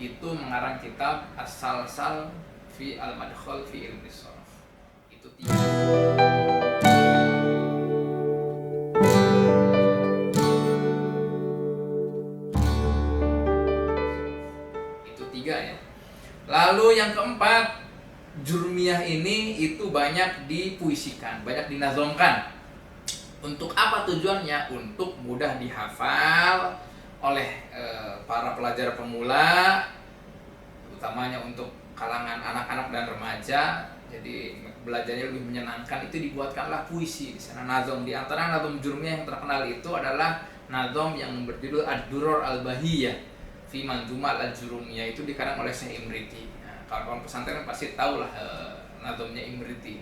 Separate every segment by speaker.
Speaker 1: itu mengarang kitab As-Salsal fi al-Madkhal fi ilmi sharaf. Itu tiga. Itu tiga ya. Lalu yang keempat, Jurmiyah ini itu banyak dipuisikan, banyak dinazomkan. Untuk apa tujuannya? Untuk mudah dihafal oleh para pelajar pemula, utamanya untuk kalangan anak-anak dan remaja. Jadi belajarnya lebih menyenangkan. Itu dibuatkanlah puisi di sana, nazom. Di antara nazom Jurmiyah yang terkenal itu adalah nazom yang berjudul Ad-Duror Al-Bahiyah fi Manzumat Al-Jurumiyah. Itu dikarang oleh Syekh Imriti. Nah, kawan-kawan pesantren pasti tahulah nazomnya Imriti.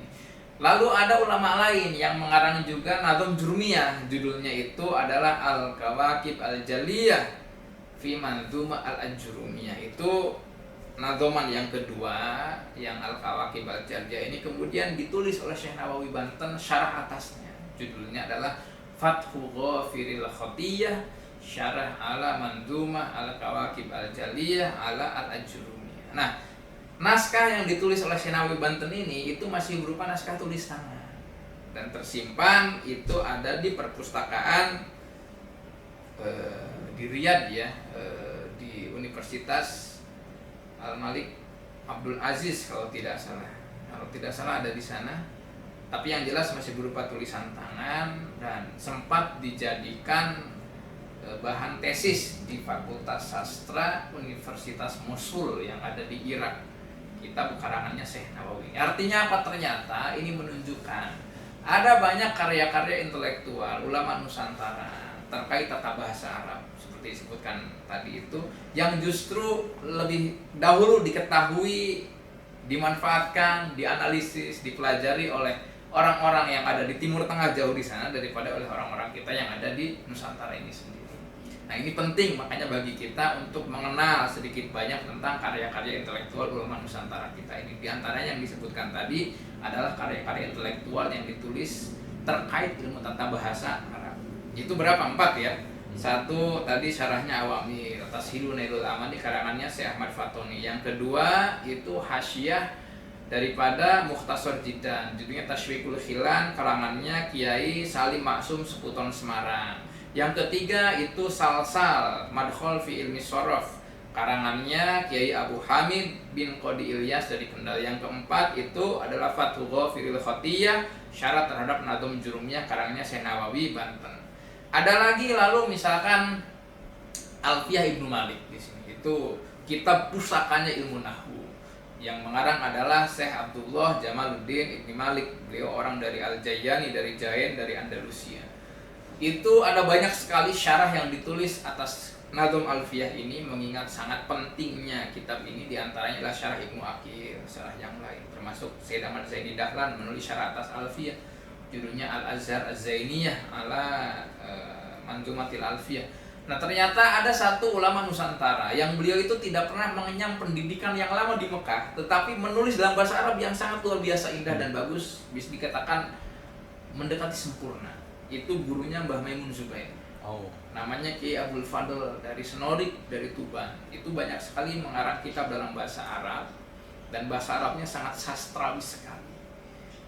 Speaker 1: Lalu ada ulama lain yang mengarang juga nazom Jurmiyah. Judulnya itu adalah Al-Kawakib Al-Jaliyah fi Manzumat Al-Jurumiyah. Itu nazoman yang kedua, yang Al-Kawakib Al-Jaliyah ini kemudian ditulis oleh Syekh Nawawi Banten. Syarah atasnya judulnya adalah Fathu Ghafiril Khotiyah Syarah ala Manzumah Al-Kawakib Al-Jaliyah ala Al-Jurumiyah. Nah, naskah yang ditulis oleh Syekh Nawawi Banten ini itu masih berupa naskah tulis tangan dan tersimpan itu ada di perpustakaan di Riyadh ya, di Universitas Al-Malik Abdul Aziz kalau tidak salah. Kalau tidak salah ada di sana. Tapi yang jelas masih berupa tulisan tangan dan sempat dijadikan bahan tesis di Fakultas Sastra Universitas Mosul yang ada di Irak. Kitab karangannya Syekh Nawawi. Artinya apa? Ternyata ini menunjukkan ada banyak karya-karya intelektual ulama Nusantara terkait tata bahasa Arab seperti disebutkan tadi itu, yang justru lebih dahulu diketahui, dimanfaatkan, dianalisis, dipelajari oleh orang-orang yang ada di Timur Tengah jauh di sana daripada oleh orang-orang kita yang ada di Nusantara ini sendiri. Nah, ini penting makanya bagi kita untuk mengenal sedikit banyak tentang karya-karya intelektual ulama Nusantara kita ini. Di antaranya yang disebutkan tadi adalah karya-karya intelektual yang ditulis terkait ilmu tata bahasa Arab. Itu berapa? 4 ya. Satu tadi syarahnya Awamil Tashilun Nailul Amani karangannya Syekh Ahmad Fatoni. Yang kedua itu Hasyiah daripada Mukhtasar Jidan, judulnya Tashwiqul Khilan, karangannya Kiai Salim Maksum Seputon Semarang. Yang ketiga itu Salsal Madkhal fi Ilmi Sharaf, karangannya Kiai Abu Hamid bin Qodi Ilyas dari Kendal. Yang keempat itu adalah Fathu Ghafiril Khotiyah Syarat terhadap Nazom Jurumiyah, karangannya Syekh Nawawi Banten. Ada lagi lalu misalkan Alfiyah Ibnu Malik di sini. Itu kitab pusakanya ilmu nahwu. Yang mengarang adalah Syekh Abdullah Jamaluddin Ibnu Malik. Beliau orang dari Al-Jayani, dari Jain, dari Andalusia. Itu ada banyak sekali syarah yang ditulis atas Nazom Alfiyah ini, mengingat sangat pentingnya kitab ini. Di antaranya adalah syarah Ibnu Aqil, syarah yang lain termasuk Syed Ahmad Zaini Dahlan menulis syarah atas Alfiyah, judulnya Al-Azhar Az-Zainiyah ala Manzumatil Alfiyah. Nah, ternyata ada satu ulama Nusantara yang beliau itu tidak pernah mengenyam pendidikan yang lama di Mekah, tetapi menulis dalam bahasa Arab yang sangat luar biasa indah dan bagus, bisa dikatakan mendekati sempurna. Itu gurunya Mbah Maimun Zubair. Namanya Kiai Abdul Fadl dari Senorik, dari Tuban. Itu banyak sekali mengarang kitab dalam bahasa Arab dan bahasa Arabnya sangat sastrawi sekali.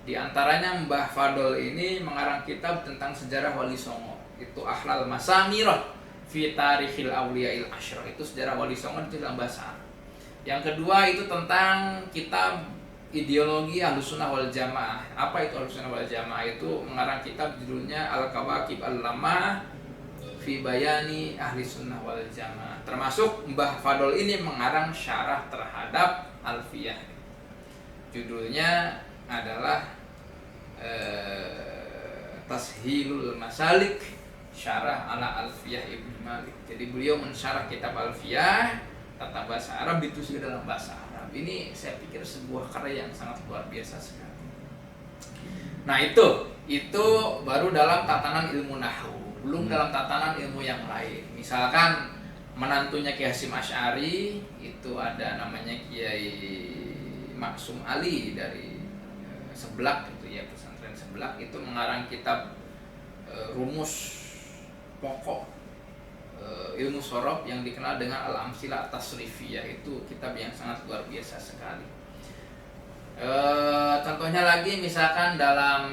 Speaker 1: Di antaranya Mbah Fadl ini mengarang kitab tentang sejarah Wali Songo. Itu Ahlal Masamirah fi Tarikhil Awliyail Asyrah. Itu sejarah Wali Songo di dalam bahasa Arab. Yang kedua itu tentang kitab ideologi Ahlussunnah wal Jamaah. Apa itu Ahlussunnah wal Jamaah? Itu mengarang kitab judulnya Al-Kawakib Al-Lamah fi Bayani Ahli Sunnah wal Jamaah. Termasuk Mbah Fadl ini mengarang syarah terhadap Alfiyah. Judulnya adalah Tashilul Masalik Syarah ala Alfiyah Ibnu Malik. Jadi beliau mensyarah kitab Alfiyah tata bahasa Arab ditulis dalam bahasa Arab. Ini saya pikir sebuah karya yang sangat luar biasa sekali. Nah, itu baru dalam tatanan ilmu nahwu, belum dalam tatanan ilmu yang lain. Misalkan menantunya Kiai Hasyim Asy'ari itu ada namanya Kiai Maksum Ali dari Seblak itu ya, pesantren Seblak, itu mengarang kitab rumus pokok ilmu sorof yang dikenal dengan Al-Amsilah At-Tasrifiyah. Itu kitab yang sangat luar biasa sekali. Contohnya lagi misalkan dalam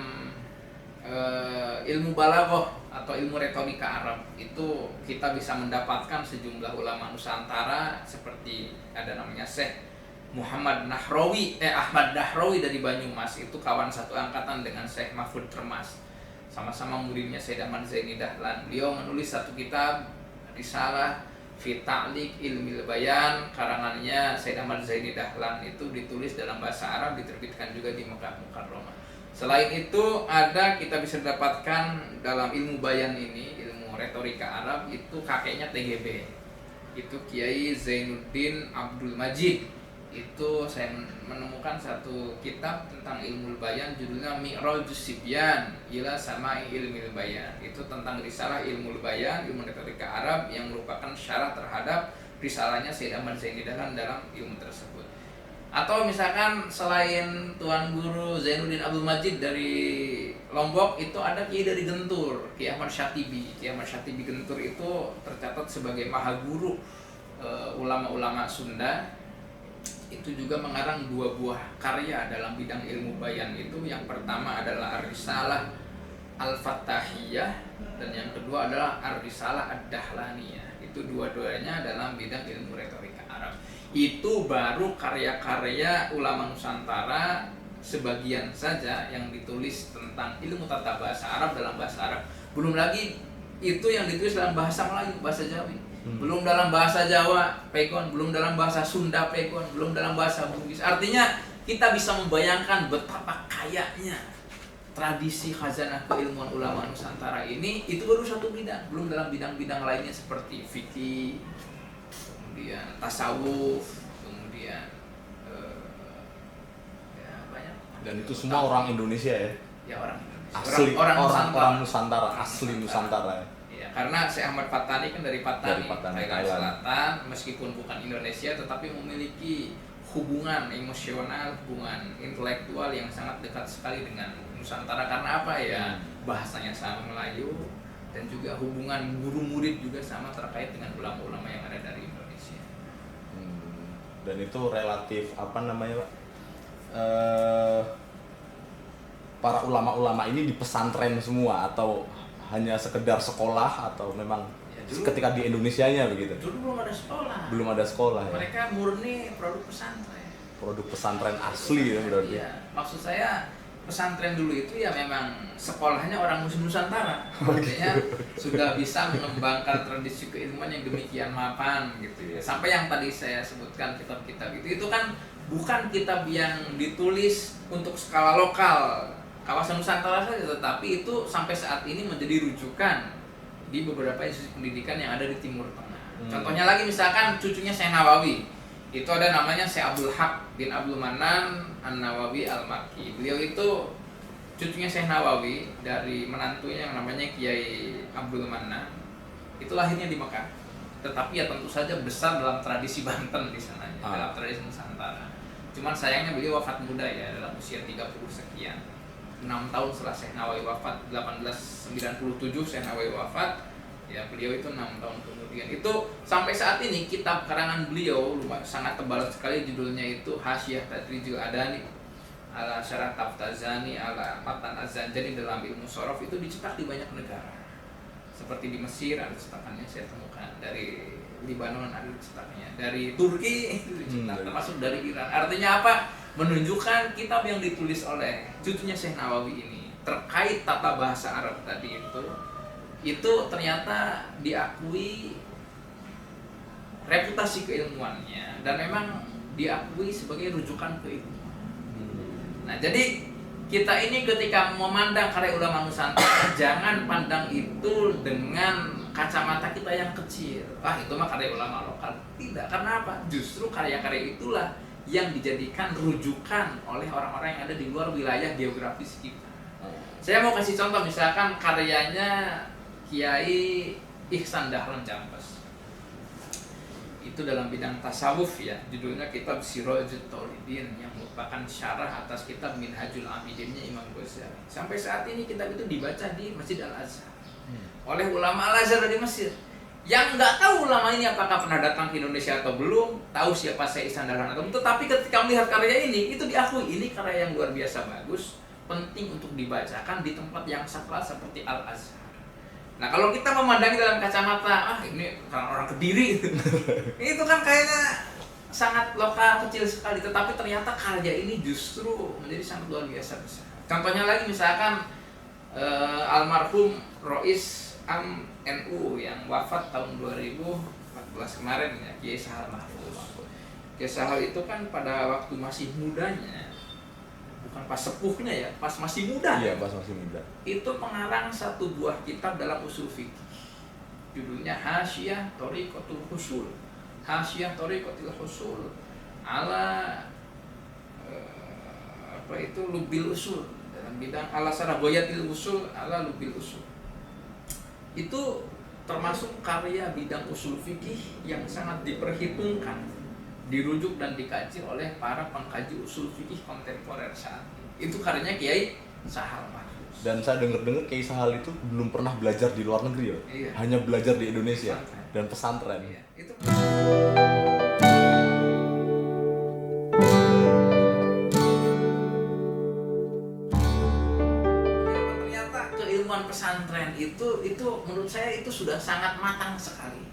Speaker 1: ilmu balaghah atau ilmu retorika Arab, itu kita bisa mendapatkan sejumlah ulama Nusantara seperti ada namanya Syekh Ahmad Nahrawi dari Banyumas, itu kawan satu angkatan dengan Syekh Mahfud Termas, sama-sama muridnya Syekh Ahmad Zaini Dahlan. Beliau menulis satu kitab Risalah fi Ta'liq Ilmil Bayan, karangannya Syekh Ahmad Zaini Dahlan, itu ditulis dalam bahasa Arab, diterbitkan juga di Mekah Mukarramah. Selain itu ada kita bisa dapatkan dalam ilmu bayan ini, ilmu retorika Arab, itu kakeknya TGB, itu Kiai Zainuddin Abdul Majid. Itu saya menemukan satu kitab tentang ilmu bayan, judulnya Mi'rajus Sibyan ila Sama'i Ilmil Bayan. Itu tentang risalah ilmu bayan, ilmu retorika Arab, yang merupakan syarah terhadap risalahnya Syekh Ahmad Zaini Dahlan dalam ilmu tersebut. Atau misalkan selain Tuan Guru Zainuddin Abdul Majid dari Lombok, itu ada Kiai dari Gentur, Kiai Ahmad Syatibi. Kiai Ahmad Syatibi Gentur itu tercatat sebagai mahaguru ulama-ulama Sunda. Itu juga mengarang 2 buah karya dalam bidang ilmu bayan itu. Yang pertama adalah Ar-Risalah Al-Fattahiyah, dan yang kedua adalah Ar-Risalah Ad-Dahlaniyah. Itu dua-duanya dalam bidang ilmu retorika Arab. Itu baru karya-karya ulama Nusantara sebagian saja yang ditulis tentang ilmu tata bahasa Arab dalam bahasa Arab. Belum lagi itu yang ditulis dalam bahasa Melayu, bahasa Jawi. Belum dalam bahasa Jawa, Pegon, belum dalam bahasa Sunda, Pegon, belum dalam bahasa Bugis. Artinya kita bisa membayangkan betapa kayanya tradisi khazanah keilmuan ulama Nusantara ini. Itu baru satu bidang, belum dalam bidang-bidang lainnya seperti fikih, kemudian tasawuf, kemudian ya banyak.
Speaker 2: Dan itu semua orang Indonesia ya?
Speaker 1: Ya, orang Indonesia.
Speaker 2: Asli, orang Nusantara, asli Nusantara ya?
Speaker 1: Karena Syekh Ahmad Fatani kan dari Patani,
Speaker 2: Thailand
Speaker 1: Selatan, meskipun bukan Indonesia tetapi memiliki hubungan emosional, hubungan intelektual yang sangat dekat sekali dengan Nusantara. Karena apa ya? Bahasanya sama Melayu, dan juga hubungan guru murid juga sama terkait dengan ulama-ulama yang ada dari Indonesia.
Speaker 2: Dan itu relatif apa namanya, Pak? Para ulama-ulama ini di pesantren semua atau hanya sekedar sekolah, atau memang ya, ketika di Indonesianya begitu?
Speaker 1: Dulu belum ada sekolah.
Speaker 2: Belum ada sekolah ya?
Speaker 1: Mereka murni produk pesantren.
Speaker 2: Produk pesantren asli ya berarti?
Speaker 1: Iya, maksud saya pesantren dulu itu ya memang sekolahnya orang Muslim Nusantara. Artinya sudah bisa mengembangkan tradisi keilmuan yang demikian mapan gitu ya. Sampai yang tadi saya sebutkan kitab-kitab itu kan bukan kitab yang ditulis untuk skala lokal, kawasan Nusantara saja, tetapi itu sampai saat ini menjadi rujukan di beberapa institusi pendidikan yang ada di Timur Tengah. Contohnya lagi misalkan cucunya Syekh Nawawi, itu ada namanya Syekh Abdul Haq bin Abdul Manan An-Nawawi Al-Makki. Beliau itu cucunya Syekh Nawawi dari menantunya yang namanya Kiai Abdul Manan. Itu lahirnya di Mekah, tetapi ya tentu saja besar dalam tradisi Banten di sana, dalam tradisi Nusantara. Cuman sayangnya beliau wafat muda ya, dalam usia 30 sekian. 6 tahun setelah Syekh Nawawi wafat, 1897 Syekh Nawawi wafat, ya beliau itu 6 tahun kemudian. Itu sampai saat ini kitab karangan beliau sangat tebal sekali, judulnya itu Hasyiah Tadrijil Adani ala Syarah Taftazani ala Matan Az-Zanjani dalam ilmu sorof. Itu dicetak di banyak negara, seperti di Mesir ada cetakannya saya temukan, dari Libanon ada cetaknya, dari Turki itu dicetak, termasuk dari Iran. Artinya apa? Menunjukkan kitab yang ditulis oleh cucunya Syekh Nawawi ini terkait tata bahasa Arab tadi itu ternyata diakui reputasi keilmuannya, dan memang diakui sebagai rujukan keilmuan. Nah, jadi kita ini ketika memandang karya ulama Nusantara, jangan pandang itu dengan kacamata kita yang kecil. Itu mah karya ulama lokal. Tidak, karena apa? Justru karya-karya itulah yang dijadikan rujukan oleh orang-orang yang ada di luar wilayah geografis kita. Saya mau kasih contoh, misalkan karyanya Kiai Ihsan Dahlan Jampes. Itu dalam bidang tasawuf ya, judulnya kitab Sirajut Thalibin, yang merupakan syarah atas kitab Minhajul Abidinnya Imam Ghazali. Sampai saat ini kitab itu dibaca di Masjid Al-Azhar oleh ulama Al-Azhar di Mesir. Yang nggak tahu ulama ini apakah pernah datang ke Indonesia atau belum, tahu siapa Syekh Ihsan Dahlan atau belum, tetapi ketika melihat karya ini, itu diakui ini karya yang luar biasa bagus, penting untuk dibacakan di tempat yang sakral seperti Al-Azhar. Nah kalau kita memandangi dalam kacamata, ini orang Kediri, itu kan kayaknya sangat lokal kecil sekali, tetapi ternyata karya ini justru menjadi sangat luar biasa besar. Contohnya lagi misalkan almarhum Rois Am NU yang wafat tahun 2014 kemarin ya, Kiai Sahal Mahfuz. Kiai Sahal itu kan pada waktu masih mudanya, bukan pas sepuhnya ya, pas masih muda.
Speaker 2: Iya, pas masih muda.
Speaker 1: Itu pengarang satu buah kitab dalam usul fikih. Judulnya Hasyiah Thariqatul Husul. Hasyiah Thariqatul Husul ala lubil usul, dalam bidang ala saragoyatil usul ala lubil usul. Itu termasuk karya bidang usul fikih yang sangat diperhitungkan, dirujuk dan dikaji oleh para pengkaji usul fikih kontemporer saat ini. Itu karyanya Kiai Sahal Mahfuz.
Speaker 2: Dan saya dengar Kiai Sahal itu belum pernah belajar di luar negeri ya,
Speaker 1: Iya.
Speaker 2: hanya belajar di Indonesia
Speaker 1: Pesantren.
Speaker 2: dan pesantren.
Speaker 1: Iya, itu ternyata keilmuan pesantren itu menurut saya itu sudah sangat matang sekali.